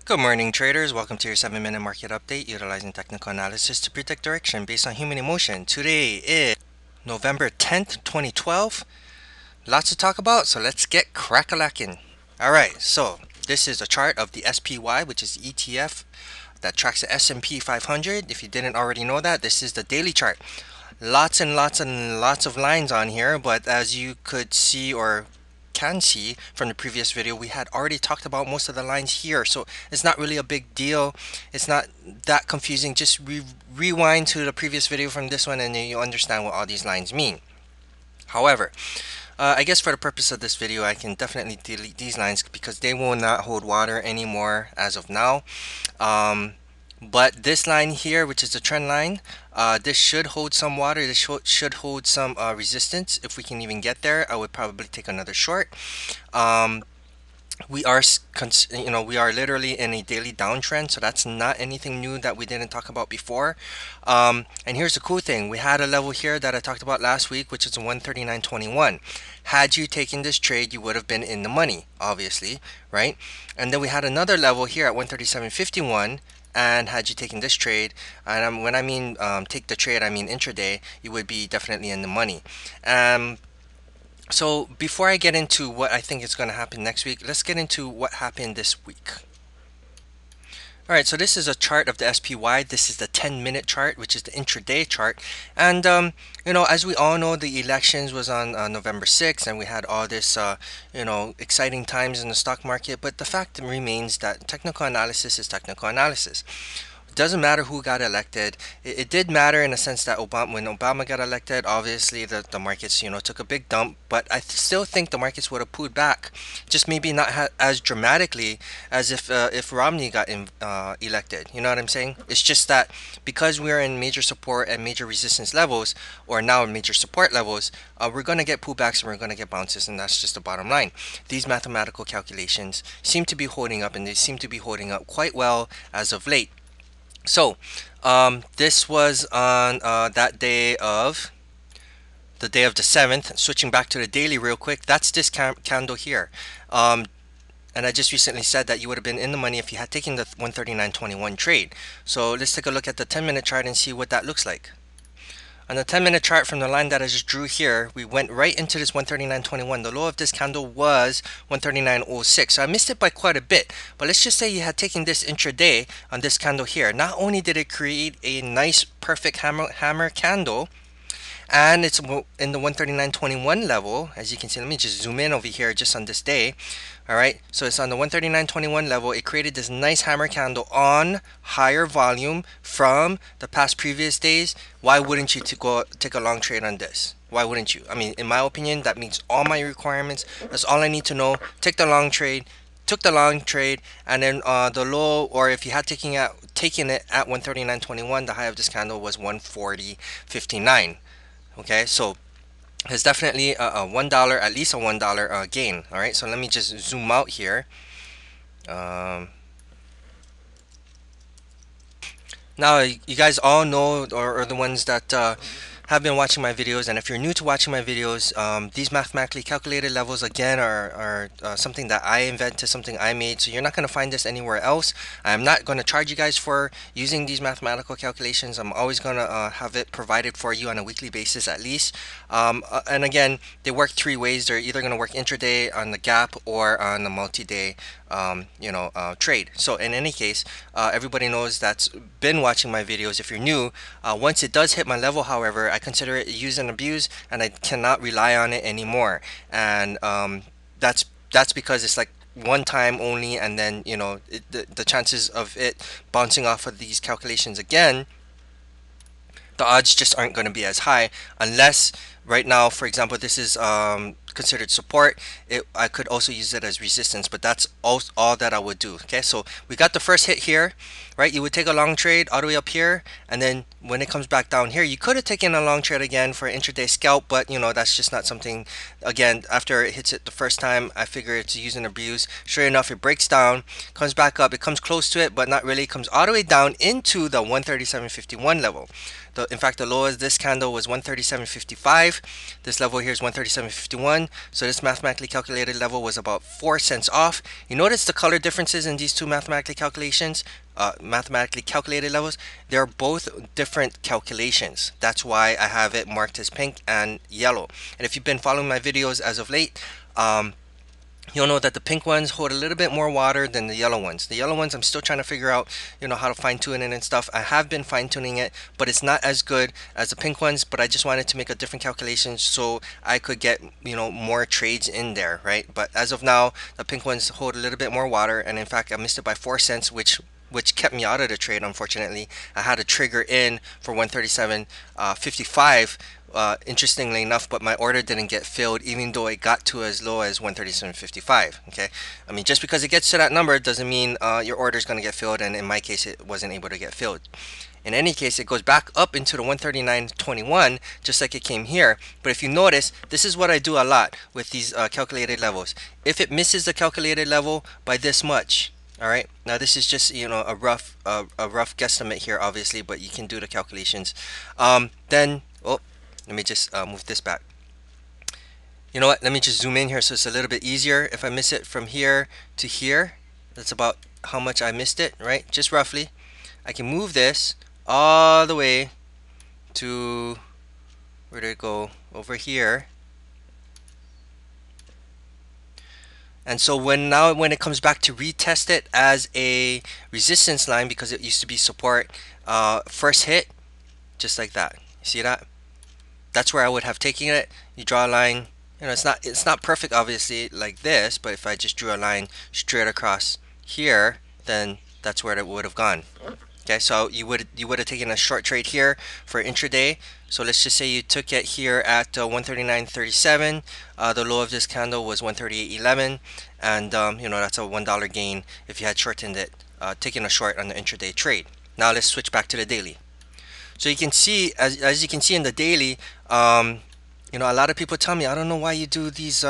Good morning, traders. Welcome to your 7-minute market update utilizing technical analysis to predict direction based on human emotion. Today is November 10th, 2012. Lots to talk about, so let's get crack-a-lackin'. Alright, so this is a chart of the SPY, which is ETF that tracks the S&P 500. If you didn't already know that, this is the daily chart. Lots and lots and lots of lines on here, but as you could see or can see from the previous video, we had already talked about most of the lines here, so it's not really a big deal. It's not that confusing. Just rewind to the previous video from this one and you'll understand what all these lines mean. However, I guess for the purpose of this video, I can definitely delete these lines because they will not hold water anymore as of now. But this line here, which is the trend line, this should hold some water. This should hold some resistance. If we can even get there, I would probably take another short. We are literally in a daily downtrend, so that's not anything new that we didn't talk about before. And here's the cool thing: we had a level here that I talked about last week, which is 139.21. Had you taken this trade, you would have been in the money, obviously, right? And then we had another level here at 137.51. And had you taken this trade, and when I mean take the trade, I mean intraday, you would be definitely in the money. So before I get into what I think is going to happen next week, let's get into what happened this week. Alright, so this is a chart of the SPY. This is the 10-minute chart, which is the intraday chart. And, as we all know, the elections was on November 6th, and we had all this, exciting times in the stock market. But the fact remains that technical analysis is technical analysis. Doesn't matter who got elected. It did matter in the sense that when Obama got elected, obviously the markets took a big dump, but I still think the markets would have pulled back, just maybe not as dramatically as if Romney got elected. You know what I'm saying? It's just that because we're in major support and major resistance levels, or now major support levels, we're going to get pullbacks and we're going to get bounces, and that's just the bottom line. These mathematical calculations seem to be holding up, and they seem to be holding up quite well as of late. So, this was on that day of the 7th. Switching back to the daily real quick, that's this candle here. And I just recently said that you would have been in the money if you had taken the 139.21 trade. So let's take a look at the 10-minute chart and see what that looks like. On the 10-minute chart from the line that I just drew here, we went right into this 139.21. The low of this candle was 139.06. So I missed it by quite a bit. But let's just say you had taken this intraday on this candle here. Not only did it create a nice perfect hammer candle, and it's in the 139.21 level, as you can see. Let me just zoom in over here just on this day. Alright, so it's on the 139.21 level. It created this nice hammer candle on higher volume from the past previous days. Why wouldn't you go take a long trade on this? Why wouldn't you? I mean, in my opinion, that meets all my requirements. That's all I need to know. Take the long trade. Took the long trade, and then the low, or if you had taken it at 139.21, the high of this candle was 140.59. Okay, so it's definitely a $1, at least a $1 gain. All right, so let me just zoom out here. Now you guys all know, or the ones that have been watching my videos, and if you're new to watching my videos, these mathematically calculated levels again are something that I invented, something I made, so you're not going to find this anywhere else. I'm not going to charge you guys for using these mathematical calculations. I'm always going to have it provided for you on a weekly basis at least. And again, they work three ways. They're either going to work intraday, on the gap, or on a multi-day trade. So in any case, everybody knows that's been watching my videos. If you're new, once it does hit my level, however, I consider it use and abuse, and I cannot rely on it anymore. And that's because it's like one time only, and then the chances of it bouncing off of these calculations again, the odds just aren't going to be as high, unless right now, for example, this is considered support. I could also use it as resistance, but that's all that I would do. Okay, so we got the first hit here, right? You would take a long trade all the way up here, and then when it comes back down here, you could have taken a long trade again for an intraday scalp, but that's just not something. Again, after it hits it the first time, I figure it's use and abuse. Sure enough, it breaks down, comes back up, it comes close to it, but not really. It comes all the way down into the 137.51 level. In fact, the low of this candle was 137.55. This level here is 137.51. 1. So this mathematically calculated level was about 4 cents off. You notice the color differences in these two mathematically calculated levels. They're both different calculations. That's why I have it marked as pink and yellow. And if you've been following my videos as of late, you'll know that the pink ones hold a little bit more water than the yellow ones. The yellow ones I'm still trying to figure out, how to fine tune it and stuff. I have been fine tuning it, but it's not as good as the pink ones. But I just wanted to make a different calculation so I could get, more trades in there, right? But as of now, the pink ones hold a little bit more water, and in fact I missed it by 4 cents, which kept me out of the trade. Unfortunately, I had a trigger in for 137.55. Interestingly enough, but my order didn't get filled, even though it got to as low as 137.55. Okay, I mean, just because it gets to that number doesn't mean your order is going to get filled, and in my case it wasn't able to get filled. In any case, it goes back up into the 139.21 just like it came here. But if you notice, this is what I do a lot with these calculated levels. If it misses the calculated level by this much, all right, now this is just a rough guesstimate here, obviously, but you can do the calculations. Then let me just move this back. You know what? Let me just zoom in here so it's a little bit easier. If I miss it from here to here, that's about how much I missed it, right? Just roughly. I can move this all the way to, where did it go? Over here. And so when it comes back to retest it as a resistance line, because it used to be support, first hit, just like that. You see that? That's where I would have taken it. You draw a line. It's not perfect, obviously, like this, but if I just drew a line straight across here, then that's where it would have gone. Okay, so you would have taken a short trade here for intraday. So let's just say you took it here at 139.37. The low of this candle was 138.11, and that's a $1 gain if you had shortened it, taking a short on the intraday trade. Now let's switch back to the daily. So you can see, as you can see in the daily, a lot of people tell me, I don't know why you do these,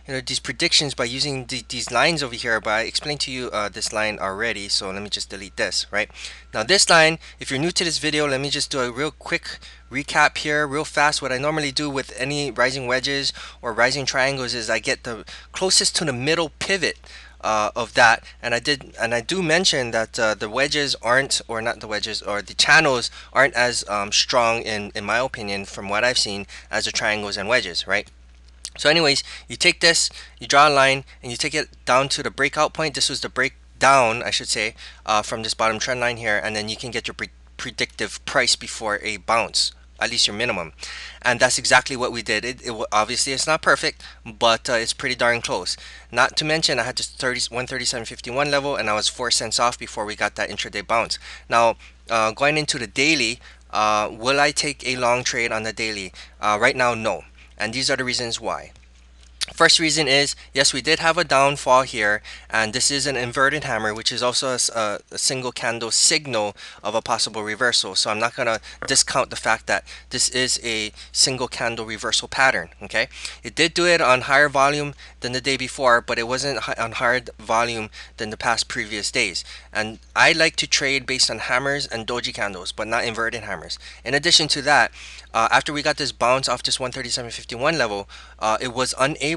these predictions by using these lines over here. But I explained to you this line already. So let me just delete this. Right now, this line, if you're new to this video, let me just do a real quick recap here, real fast. What I normally do with any rising wedges or rising triangles is I get the closest to the middle pivot of that, and I do mention that the wedges aren't, or not the wedges, or the channels aren't as strong in my opinion, from what I've seen, as the triangles and wedges, right? So anyways, you take this, you draw a line, and you take it down to the breakout point. This was the breakdown, I should say, from this bottom trend line here, and then you can get your predictive price before a bounce, at least your minimum. And that's exactly what we did. Obviously it's not perfect, but it's pretty darn close. Not to mention I had this 137.51 level, and I was 4 cents off before we got that intraday bounce. Now going into the daily, will I take a long trade on the daily? Right now, no. And these are the reasons why. First reason is, yes, we did have a downfall here, and this is an inverted hammer, which is also a single candle signal of a possible reversal. So I'm not going to discount the fact that this is a single candle reversal pattern. Okay, it did do it on higher volume than the day before, but it wasn't on higher volume than the past previous days. And I like to trade based on hammers and doji candles, but not inverted hammers. In addition to that, after we got this bounce off this 137.51 level, it was unable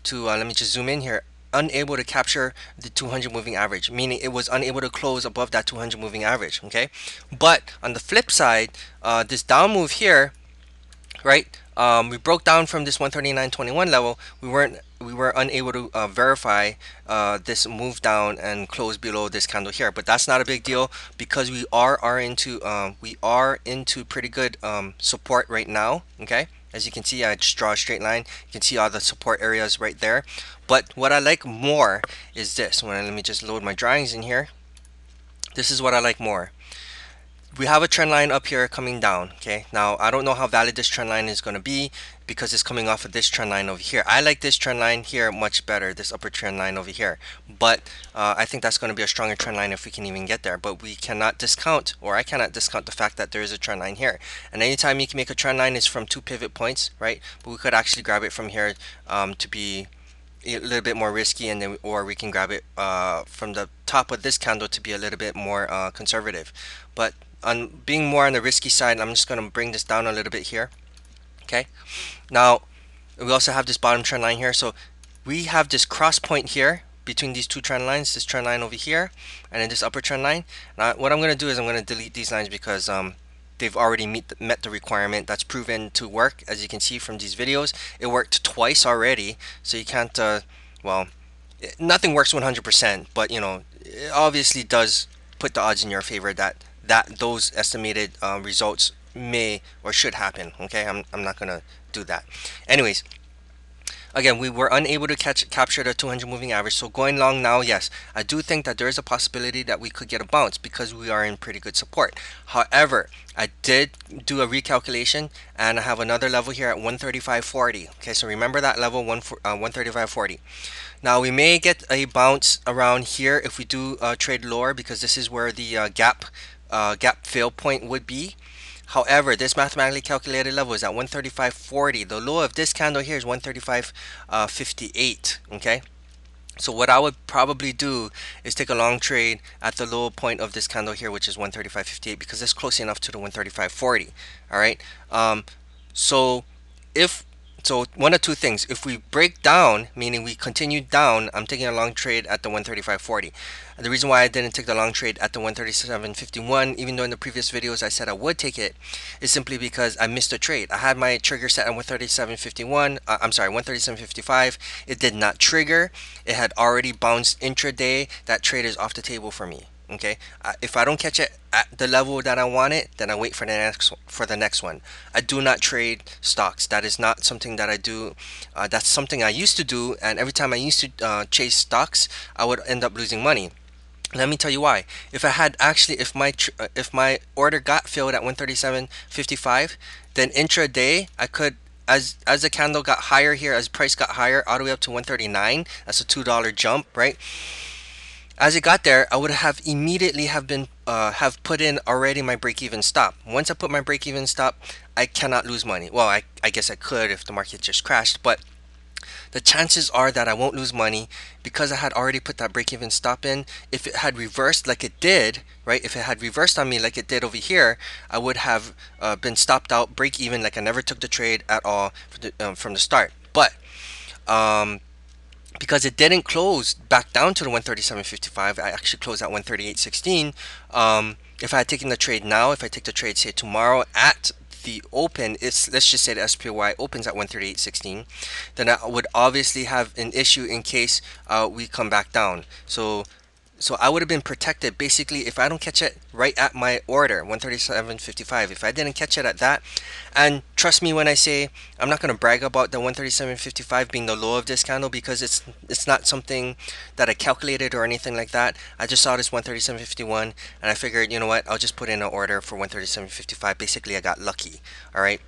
to, let me just zoom in here, unable to capture the 200 moving average, meaning it was unable to close above that 200 moving average. Okay, but on the flip side, this down move here, right, we broke down from this 139.21 level. We were unable to verify this move down and close below this candle here, but that's not a big deal because we are into pretty good support right now. Okay, as you can see, I just draw a straight line. You can see all the support areas right there. But what I like more is this. Let me just load my drawings in here. This is what I like more. We have a trend line up here coming down. Okay, now I don't know how valid this trend line is going to be because it's coming off of this trend line over here. I like this trend line here much better, this upper trend line over here, but I think that's going to be a stronger trend line if we can even get there. But we cannot discount, or I cannot discount, the fact that there is a trend line here, and anytime you can make a trend line is from 2 pivot points, right? But we could actually grab it from here to be a little bit more risky, and then, or we can grab it from the top of this candle to be a little bit more conservative. But on being more on the risky side, I'm just going to bring this down a little bit here. Okay, now We also have this bottom trend line here. So we have this cross point here between these two trend lines, this trend line over here, and then this upper trend line. Now, what I'm going to do is I'm going to delete these lines because they've already met the requirement. That's proven to work. As you can see from these videos, it worked twice already. So you can't, well, nothing works 100%, but you know, it obviously does put the odds in your favor that those estimated results may or should happen. Okay, I'm not gonna do that. Anyways, again, we were unable to capture the 200 moving average. So going long now, yes, I do think that there is a possibility that we could get a bounce because we are in pretty good support. However, I did do a recalculation and I have another level here at 135.40. Okay, so remember that level 135.40. Now we may get a bounce around here if we do trade lower because this is where the gap fail point would be. However, this mathematically calculated level is at 135.40. The low of this candle here is 135.58. Okay. So what I would probably do is take a long trade at the low point of this candle here, which is 135.58, because it's close enough to the 135.40. All right. So if so, one of two things. If we break down, meaning we continue down, I'm taking a long trade at the 135.40. The reason why I didn't take the long trade at the 137.51, even though in the previous videos I said I would take it, is simply because I missed a trade. I had my trigger set at 137.51. I'm sorry, 137.55. It did not trigger. It had already bounced intraday. That trade is off the table for me. Okay, if I don't catch it at the level that I want it, then I wait for the next one. I do not trade stocks. That is not something that I do. That's something I used to do, and every time I used to chase stocks, I would end up losing money. Let me tell you why. If I had actually, if my order got filled at 137.55, then intraday I could, as the candle got higher here, as price got higher all the way up to 139. That's a $2 jump, right? As it got there, I would have immediately have put in already my break-even stop. Once I put my break-even stop, I cannot lose money. Well, I guess I could if the market just crashed, but the chances are that I won't lose money because I had already put that break-even stop in. If it had reversed like it did, right? If it had reversed on me like it did over here, I would have been stopped out, break-even, like I never took the trade at all from the start. But because it didn't close back down to the 137.55, I actually closed at 138.16. If I had taken the trade now, if I take the trade say tomorrow at the open, let's just say the SPY opens at 138.16, then I would obviously have an issue in case we come back down. So I would have been protected basically if I don't catch it right at my order 137.55. If I didn't catch it at that, and trust me when I say I'm not going to brag about the 137.55 being the low of this candle because it's not something that I calculated or anything like that. I just saw this 137.51 and I figured, you know what, I'll just put in an order for 137.55. Basically I got lucky. All right,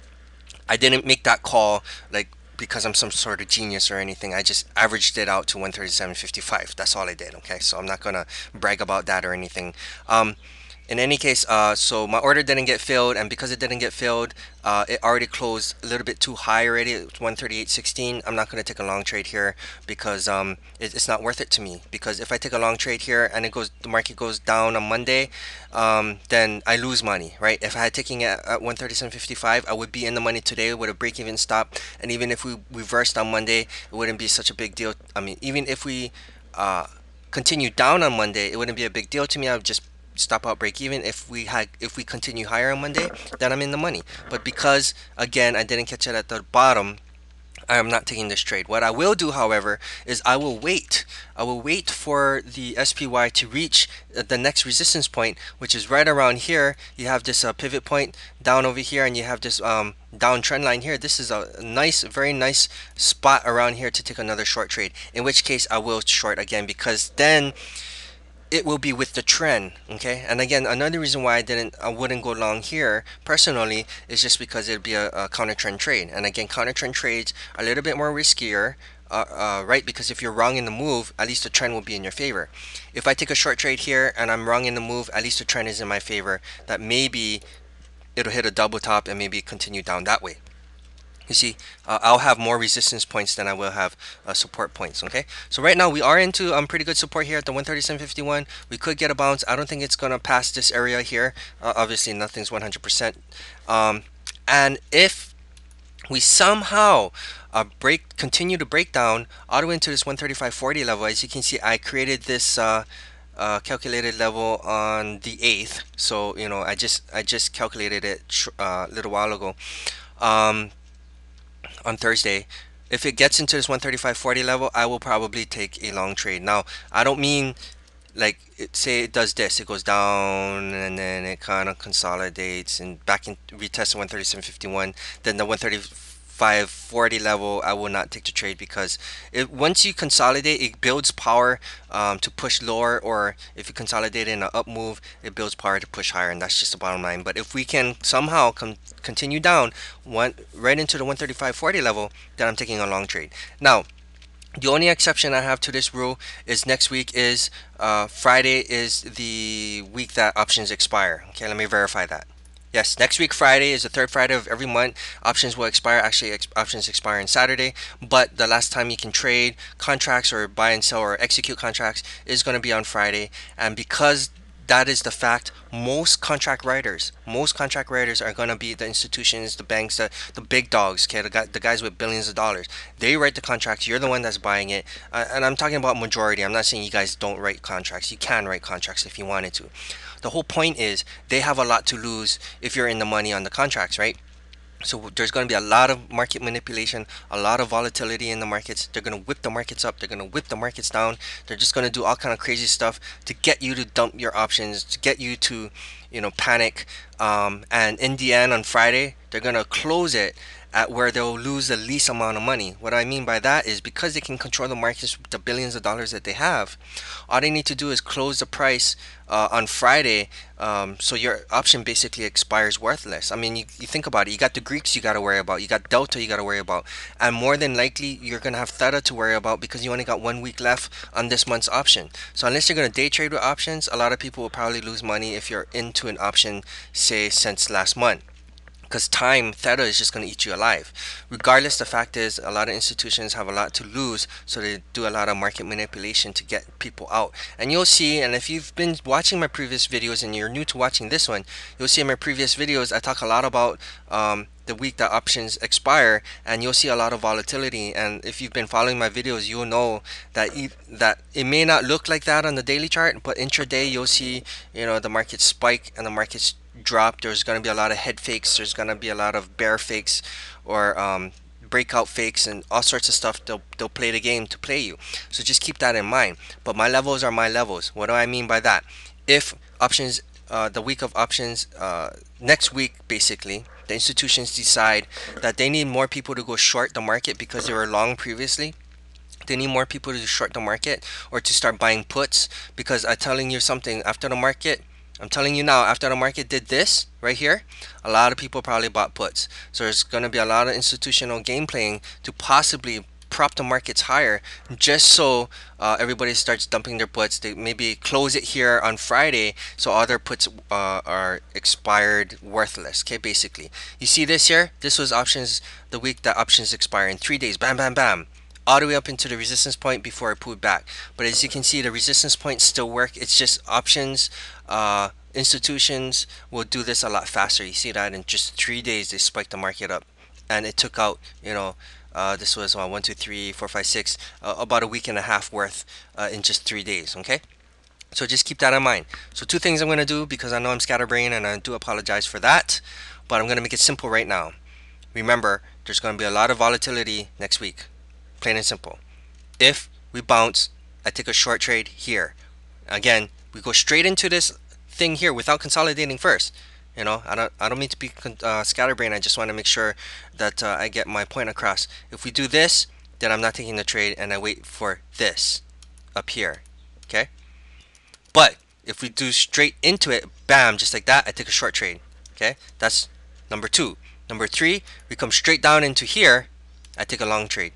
I didn't make that call like because I'm some sort of genius or anything. I just averaged it out to 137.55. That's all I did. Okay, so I'm not gonna brag about that or anything. In any case, so my order didn't get filled, and because it didn't get filled, it already closed a little bit too high already. It's 138.16. I'm not going to take a long trade here because it's not worth it to me. Because if I take a long trade here and the market goes down on Monday, then I lose money, right? If I had taken it at 137.55, I would be in the money today with a break-even stop. And even if we reversed on Monday, it wouldn't be such a big deal. I mean, even if we continue down on Monday, it wouldn't be a big deal to me. I would just stop out break even. If we continue higher on Monday, then I'm in the money. But because again I didn't catch it at the bottom, I am not taking this trade. What I will do, however, is I will wait for the SPY to reach the next resistance point, which is right around here. You have this pivot point down over here, and you have this down trend line here. This is a nice, very nice spot around here to take another short trade, in which case I will short again, because then it will be with the trend. Okay, and again, another reason why I wouldn't go long here personally is just because it'd be a counter trend trade. And again, counter trend trades are a little bit more riskier, right? Because if you're wrong in the move, at least the trend will be in your favor. If I take a short trade here and I'm wrong in the move, at least the trend is in my favor, that maybe it'll hit a double top and maybe continue down that way. You see, I'll have more resistance points than I will have support points. Okay, so right now we are into pretty good support here at the 137.51. We could get a bounce. I don't think it's gonna pass this area here. Obviously nothing's 100%. And if we somehow continue to break down all the way into this 135.40 level. As you can see, I created this calculated level on the 8th. So I just calculated it a little while ago, um, on Thursday. If it gets into this 135.40 level, I will probably take a long trade. Now, I don't mean like say it does this, it goes down and then it kind of consolidates and back in retest 137.51, then the 135.40 level I will not take the trade, because it once you consolidate, it builds power to push lower, or if you consolidate in an up move, it builds power to push higher, and that's just the bottom line. But if we can somehow continue down right into the 135.40 level, then I'm taking a long trade. Now, the only exception I have to this rule is next week is Friday is the week that options expire. Okay, let me verify that. Yes, next week Friday is the third Friday of every month. Options will expire. Actually, options expire on Saturday, but the last time you can trade contracts or buy and sell or execute contracts is going to be on Friday. And because that is the fact, most contract writers are going to be the institutions, the banks, the big dogs, okay, the guys with billions of dollars. They write the contracts. You're the one that's buying it, and I'm talking about majority. I'm not saying you guys don't write contracts. You can write contracts if you wanted to. The whole point is they have a lot to lose if you're in the money on the contracts, right? So there's going to be a lot of market manipulation, a lot of volatility in the markets. They're going to whip the markets up. They're going to whip the markets down. They're just going to do all kind of crazy stuff to get you to dump your options, to get you to, panic. And in the end, on Friday, they're going to close it at where they'll lose the least amount of money. What I mean by that is because they can control the markets with the billions of dollars that they have, all they need to do is close the price on Friday, so your option basically expires worthless. I mean, you think about it. You got the Greeks you got to worry about. You got Delta you got to worry about. And more than likely, you're going to have Theta to worry about because you only got 1 week left on this month's option. So unless you're going to day trade with options, a lot of people will probably lose money if you're into an option, say, since last month, because time theta is just going to eat you alive. Regardless, the fact is a lot of institutions have a lot to lose, so they do a lot of market manipulation to get people out. And you'll see, and if you've been watching my previous videos and you're new to watching this one, you'll see in my previous videos I talk a lot about the week that options expire, and you'll see a lot of volatility. And if you've been following my videos, you'll know that that it may not look like that on the daily chart, but intraday you'll see the market spike and the markets drop. There's going to be a lot of head fakes. There's going to be a lot of bear fakes, or breakout fakes, and all sorts of stuff. They'll play the game to play you. So just keep that in mind. But my levels are my levels. What do I mean by that? If options, the week of options, next week, basically, the institutions decide that they need more people to go short the market because they were long previously. They need more people to short the market or to start buying puts, because I'm telling you something, after the market, I'm telling you now, after the market did this right here, a lot of people probably bought puts. So there's going to be a lot of institutional game playing to possibly prop the markets higher, just so everybody starts dumping their puts. They maybe close it here on Friday, so all their puts are expired worthless. Okay, basically, you see this here, this was options, the week that options expire in 3 days, bam bam bam, all the way up into the resistance point before it pulled back. But as you can see, the resistance points still work. It's just options institutions will do this a lot faster. You see that in just 3 days they spiked the market up, and it took out, this was 1 2 3 4 5 6, about a week and a half worth in just 3 days. Okay, so just keep that in mind. So two things I'm going to do, because I know I'm scatterbrained and I do apologize for that, but I'm going to make it simple right now. Remember, there's going to be a lot of volatility next week, plain and simple. If we bounce, I take a short trade here. Again, we go straight into this thing here without consolidating first. I don't mean to be scatterbrained. I just want to make sure that I get my point across. If we do this, then I'm not taking the trade, and I wait for this up here. Okay. But if we do straight into it, bam, just like that, I take a short trade. Okay. That's number two. Number three, we come straight down into here, I take a long trade.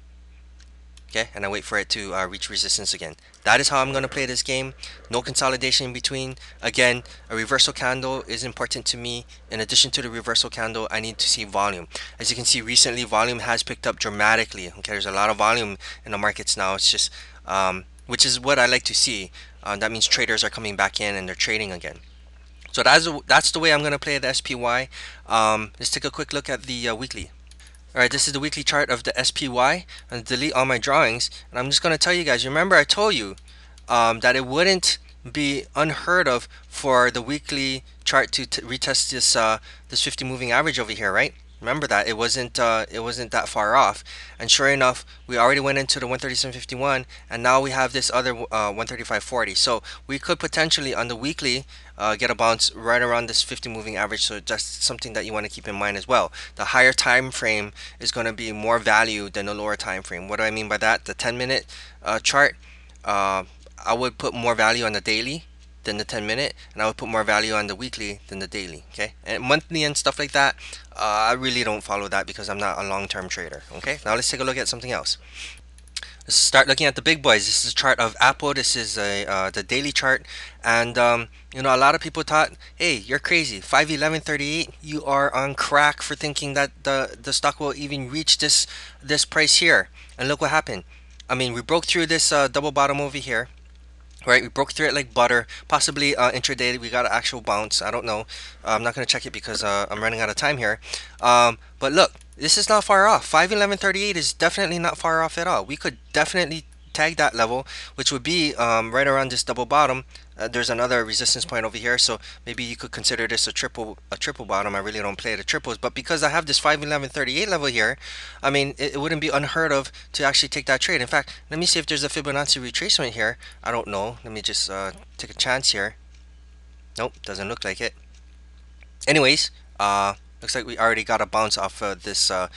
Okay, and I wait for it to reach resistance again. That is how I'm going to play this game. No consolidation in between. Again, a reversal candle is important to me. In addition to the reversal candle, I need to see volume. As you can see, recently volume has picked up dramatically. Okay, there's a lot of volume in the markets now. It's just, which is what I like to see. That means traders are coming back in and they're trading again. So that's the way I'm going to play the SPY. Let's take a quick look at the weekly. Alright, this is the weekly chart of the SPY. And delete all my drawings. And I'm just going to tell you guys, remember I told you that it wouldn't be unheard of for the weekly chart to retest this 50 moving average over here, right? Remember that it wasn't that far off, and sure enough, we already went into the 137.51, and now we have this other 135.40. So we could potentially on the weekly get a bounce right around this 50 moving average. So just something that you want to keep in mind as well. The higher time frame is going to be more value than the lower time frame. What do I mean by that? The 10-minute chart. Uh, I would put more value on the daily than the 10-minute, and I would put more value on the weekly than the daily. Okay, and monthly and stuff like that, I really don't follow that because I'm not a long-term trader. Okay, now let's take a look at something else. Let's start looking at the big boys. This is a chart of Apple. This is the daily chart, and a lot of people thought, "Hey, you're crazy. 511.38. You are on crack for thinking that the stock will even reach this price here." And look what happened. I mean, we broke through this double bottom over here. Right, we broke through it like butter. Possibly intraday we got an actual bounce. I don't know. I'm not gonna check it because I'm running out of time here. But look, this is not far off. 511.38 is definitely not far off at all. We could definitely tag that level, which would be right around this double bottom. There's another resistance point over here, so maybe you could consider this a triple bottom. I really don't play the triples, but because I have this 511.38 level here, I mean it wouldn't be unheard of to actually take that trade. In fact, let me see if there's a Fibonacci retracement here. I don't know. Let me just take a chance here. Nope, doesn't look like it. Anyways, looks like we already got a bounce off of this 50%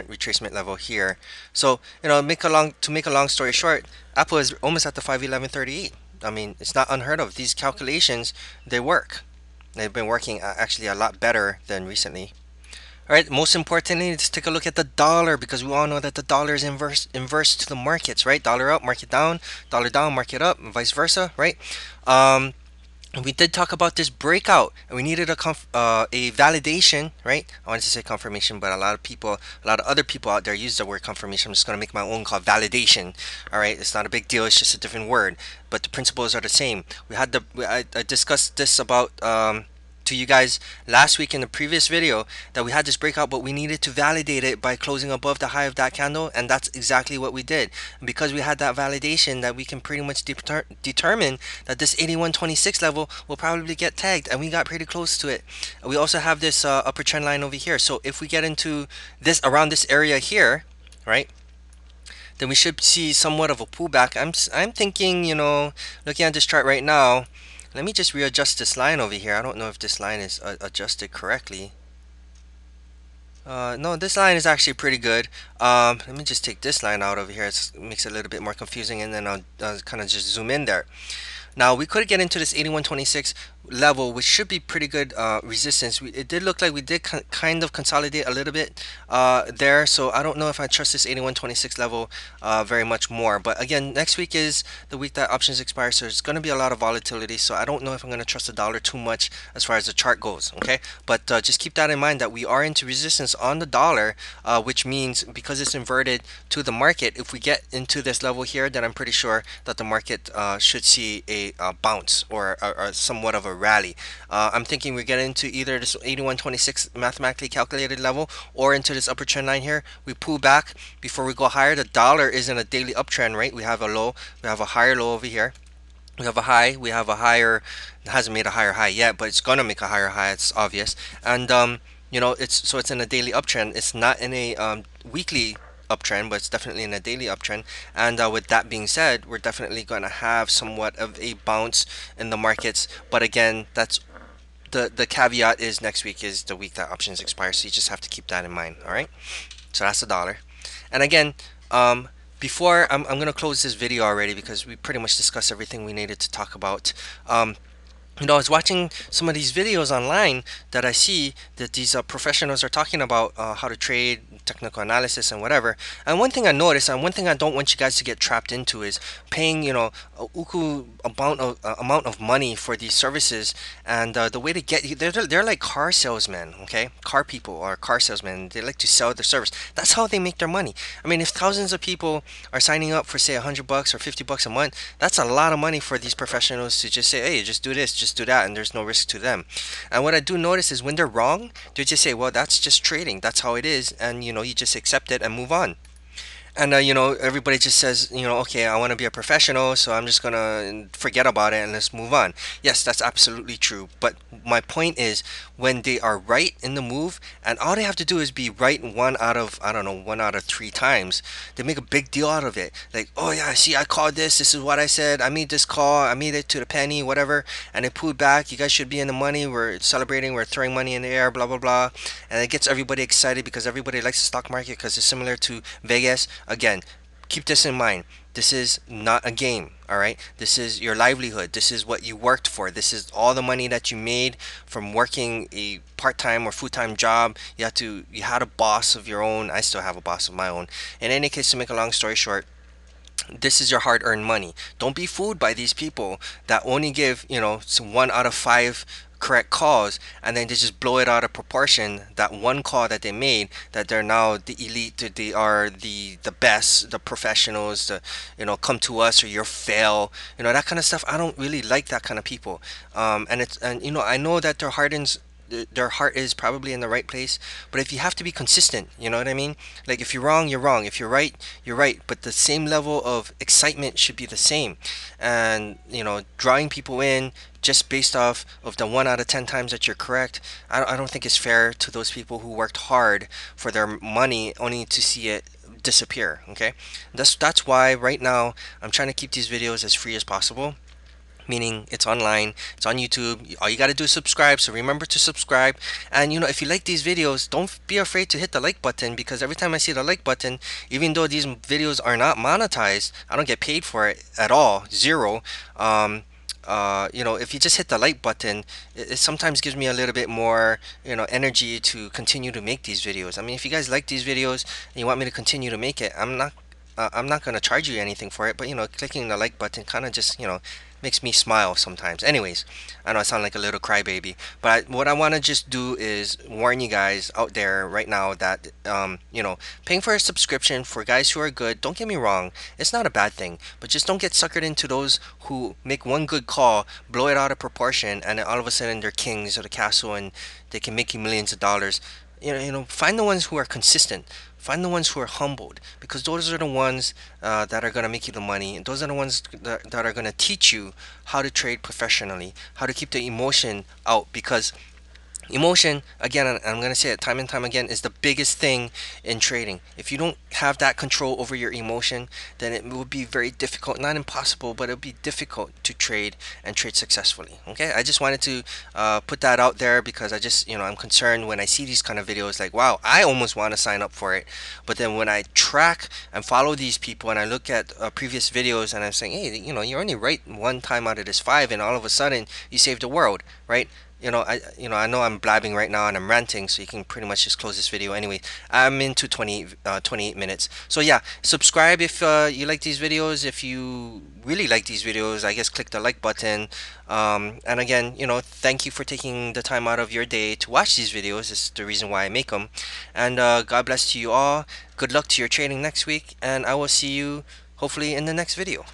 retracement level here. So, to make a long story short, Apple is almost at the 511.38. I mean, it's not unheard of. These calculations, they work. They've been working actually a lot better than recently. All right, most importantly, let's take a look at the dollar, because we all know that the dollar is inverse to the markets, right? Dollar up, market down, dollar down, market up, and vice versa, right? We did talk about this breakout, and we needed a validation, right? I wanted to say confirmation, but a lot of other people out there use the word confirmation. I'm just going to make my own called validation. All right, it's not a big deal. It's just a different word, but the principles are the same. I discussed this about to you guys last week in the previous video, that we had this breakout, but we needed to validate it by closing above the high of that candle, and that's exactly what we did. And because we had that validation, that we can pretty much determine that this 81.26 level will probably get tagged, and we got pretty close to it. We also have this upper trend line over here, so if we get into this around this area here, right, then we should see somewhat of a pullback. I'm thinking, looking at this chart right now, let me just readjust this line over here. I don't know if this line is adjusted correctly. No, this line is actually pretty good. Let me just take this line out over here. It makes it a little bit more confusing, and then I'll kind of just zoom in there. Now we could get into this 81.26 level, which should be pretty good resistance. It did look like we did kind of consolidate a little bit there, so I don't know if I trust this 81.26 level very much more. But again, next week is the week that options expire, so there's going to be a lot of volatility, so I don't know if I'm going to trust the dollar too much as far as the chart goes. Okay, but just keep that in mind, that we are into resistance on the dollar, which means because it's inverted to the market, if we get into this level here, then I'm pretty sure that the market should see a bounce or somewhat of a rally. I'm thinking we get into either this 81.26 mathematically calculated level, or into this upper trend line here. We pull back before we go higher. The dollar is in a daily uptrend, right? We have a low, we have a higher low over here. We have a high, we have a higher, it hasn't made a higher high yet, but it's gonna make a higher high, it's obvious. And it's in a daily uptrend. It's not in a weekly uptrend, but it's definitely in a daily uptrend. And with that being said, we're definitely going to have somewhat of a bounce in the markets. But again, that's the caveat is next week is the week that options expire, so you just have to keep that in mind. All right, so that's the dollar. And again, before I'm going to close this video already, because we pretty much discussed everything we needed to talk about. I was watching some of these videos online that I see that these professionals are talking about how to trade, technical analysis, and whatever. And one thing I noticed, and one thing I don't want you guys to get trapped into, is paying, a uku amount of money for these services. And the way to get, they're like car salesmen, okay? Car people or car salesmen. They like to sell their service. That's how they make their money. I mean, if thousands of people are signing up for, say, $100 or $50 a month, that's a lot of money for these professionals to just say, hey, just do this, just do that, and there's no risk to them. And what I do notice is when they're wrong, they just say, well, that's just trading, that's how it is, and you just accept it and move on. And everybody just says, okay, I want to be a professional, so I'm just gonna forget about it and let's move on. Yes, that's absolutely true. But my point is, when they are right in the move, and all they have to do is be right one out of, I don't know, one out of three times, they make a big deal out of it. Like, oh yeah, see, I called this. This is what I said. I made this call. I made it to the penny, whatever. And they pulled back. You guys should be in the money. We're celebrating. We're throwing money in the air. Blah blah blah. And it gets everybody excited because everybody likes the stock market because it's similar to Vegas. Again, keep this in mind. This is not a game, all right? This is your livelihood. This is what you worked for. This is all the money that you made from working a part-time or full-time job. You had a boss of your own. I still have a boss of my own. In any case, to make a long story short, this is your hard-earned money. Don't be fooled by these people that only give, one out of five correct calls, and then they just blow it out of proportion. That one call that they made, that they're now the elite, that they are the best, the professionals, come to us or you're fail, that kind of stuff. I don't really like that kind of people. And I know that their heart is probably in the right place, but if you have to be consistent, you know what I mean? Like, if you're wrong, you're wrong. If you're right, you're right. But the same level of excitement should be the same. And drawing people in just based off of the 1 out of 10 times that you're correct, I don't think it's fair to those people who worked hard for their money only to see it disappear. Okay, that's why right now I'm trying to keep these videos as free as possible, meaning it's online, it's on YouTube. All you got to do is subscribe. So remember to subscribe. And if you like these videos, don't be afraid to hit the like button, because every time I see the like button, even though these videos are not monetized, I don't get paid for it at all, zero. If you just hit the like button, it sometimes gives me a little bit more, energy to continue to make these videos. I mean, if you guys like these videos and you want me to continue to make it, I'm not going to charge you anything for it, but clicking the like button kind of just, makes me smile sometimes. Anyways, I know I sound like a little crybaby, but what I want to just do is warn you guys out there right now that, paying for a subscription for guys who are good, don't get me wrong, it's not a bad thing, but just don't get suckered into those who make one good call, blow it out of proportion, and then all of a sudden they're kings of the castle and they can make you millions of dollars. Find the ones who are consistent. Find the ones who are humbled, because those are the ones that are going to make you the money. And those are the ones that are going to teach you how to trade professionally, how to keep the emotion out, because emotion, again, and I'm going to say it time and time again, is the biggest thing in trading. If you don't have that control over your emotion, then it will be very difficult, not impossible, but it'll be difficult to trade and trade successfully. Okay, I just wanted to put that out there, because I just, I'm concerned when I see these kind of videos, like, wow, I almost want to sign up for it. But then when I track and follow these people and I look at previous videos and I'm saying, hey, you're only right one time out of this five, and all of a sudden you saved the world, right? I know I'm blabbing right now and I'm ranting, so you can pretty much just close this video anyway. I'm into 28 minutes. So yeah, subscribe if you like these videos. If you really like these videos, I guess click the like button. And again, thank you for taking the time out of your day to watch these videos. It's the reason why I make them. And God bless to you all. Good luck to your trading next week, and I will see you hopefully in the next video.